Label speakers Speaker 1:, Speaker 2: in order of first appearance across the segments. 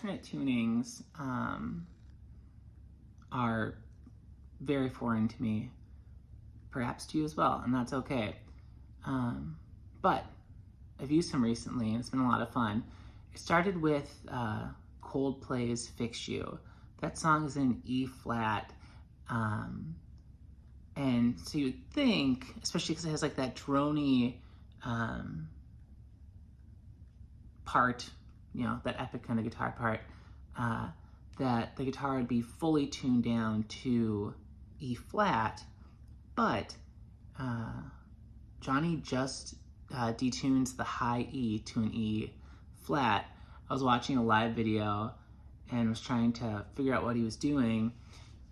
Speaker 1: alternate tunings are very foreign to me, perhaps to you as well, and that's okay. But I've used some recently, and it's been a lot of fun. It started with Coldplay's Fix You. That song is in E flat, and so you would think, especially because it has like that droney part, you know, that epic kind of guitar part, that the guitar would be fully tuned down to E flat, but Johnny just detunes the high E to an E flat. I was watching a live video and was trying to figure out what he was doing,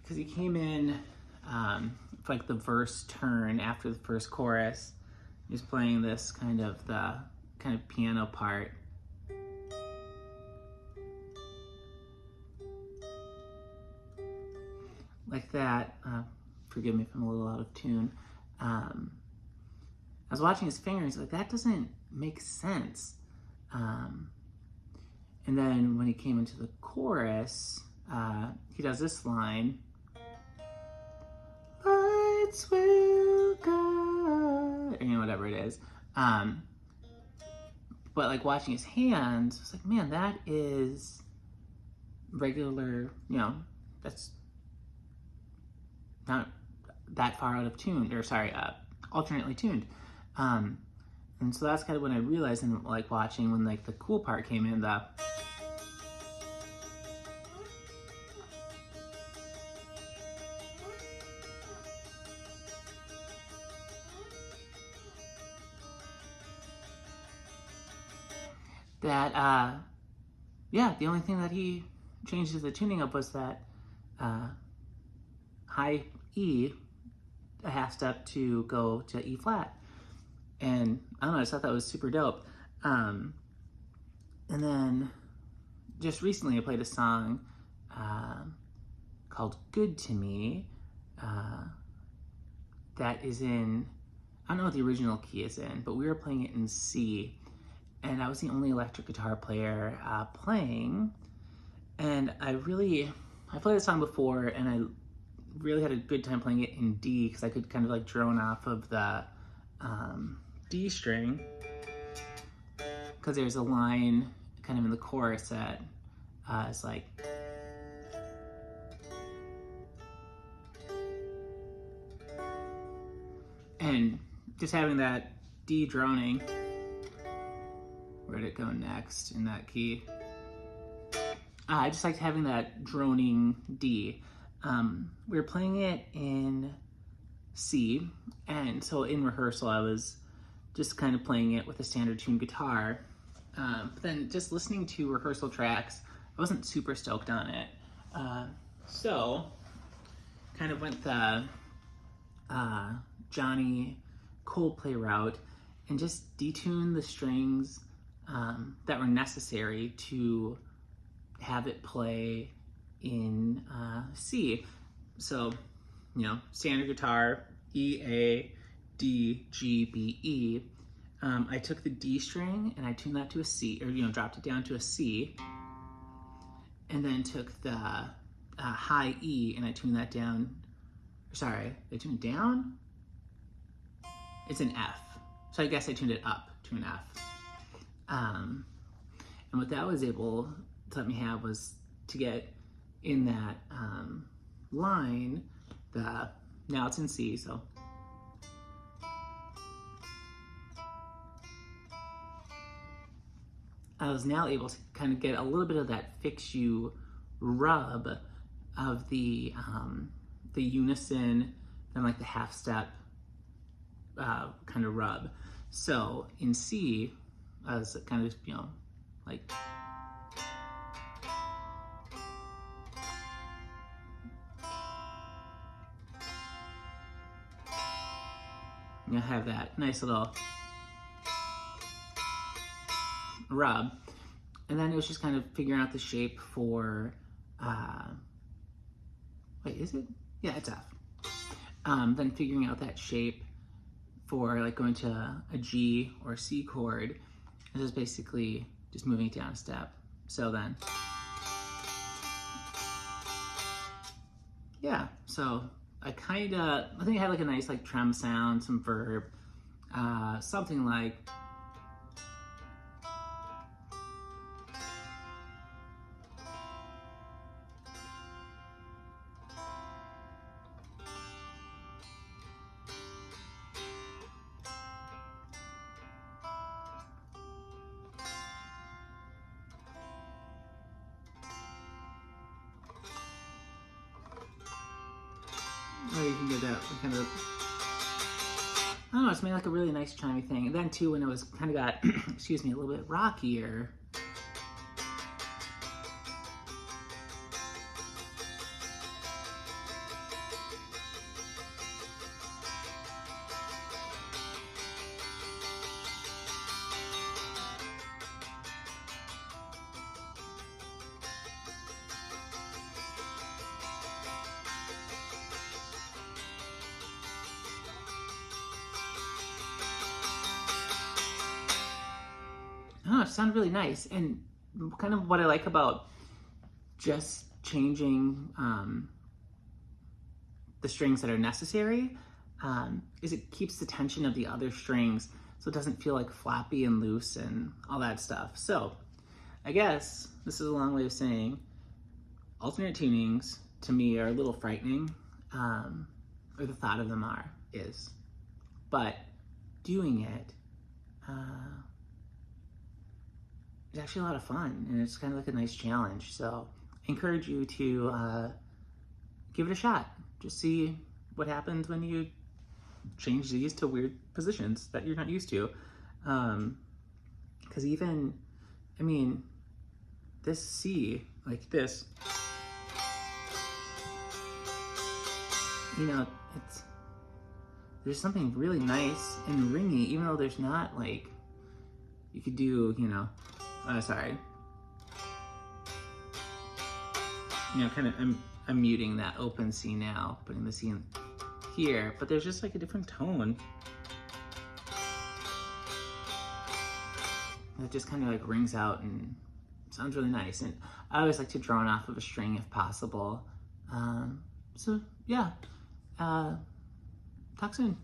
Speaker 1: because he came in for like the verse turn after the first chorus. He was playing this kind of piano part. Like that. Forgive me if I'm a little out of tune. I was watching his fingers, like, that doesn't make sense. And then when he came into the chorus, he does this line, lights will guide, or, you know, whatever it is. But like watching his hands, I was like, man, that is regular, you know, that's not that far out of tune, or sorry, alternately tuned. And so that's kind of when I realized, and like watching when like the cool part came in, that yeah, the only thing that he changed the tuning up was that high E, a half step to go to E flat. And I don't know, I just thought that was super dope. And then just recently I played a song called Good to Me that is in, I don't know what the original key is in, but we were playing it in C. And I was the only electric guitar player playing. And I played the song before, and I really had a good time playing it in D, because I could kind of like drone off of the D string, because there's a line kind of in the chorus that is like, and just having that D droning. Where'd it go next in that key? I just liked having that droning D. We were playing it in C, and so in rehearsal I was just kind of playing it with a standard tuned guitar. But then just listening to rehearsal tracks, I wasn't super stoked on it. So kind of went the Johnny Coldplay route and just detuned the strings that were necessary to have it play in C. So, you know, standard guitar, E, A, D, G, B, E. I took the D string and I tuned that to a C, or, you know, dropped it down to a C, and then took the high E and I tuned that down. Sorry, I tuned it down? It's an F. So I guess I tuned it up to an F. And what that was able to let me have was to get in that line, now it's in C, so. I was now able to kind of get a little bit of that Fix You rub of the unison and like the half step kind of rub. So in C, I was kind of, you know, like, you have that nice little rub. And then it was just kind of figuring out the shape for, wait, is it? Yeah, it's F. Then figuring out that shape for like going to a G or C chord. This is basically just moving it down a step. So then yeah, so I think I had like a nice like trem sound, some verb, something like. Or you can get that kind of, I don't know, it's made like a really nice chimey thing. And then too, when it was kind of got, excuse me, a little bit rockier, I don't know, it sounded really nice. And kind of what I like about just changing the strings that are necessary is it keeps the tension of the other strings so it doesn't feel like floppy and loose and all that stuff. So I guess this is a long way of saying alternate tunings to me are a little frightening, or the thought of them is. But doing it is actually a lot of fun, and it's kind of like a nice challenge. So I encourage you to give it a shot. Just see what happens when you change these to weird positions that you're not used to. Because even, I mean, this C, like this, you know, there's something really nice and ringy, even though there's not like, you could do, you know, sorry. You know, kind of, I'm muting that open C now, putting the C in here, but there's just like a different tone. It just kind of like rings out and sounds really nice. And I always like to drone off of a string if possible. So yeah, talk soon.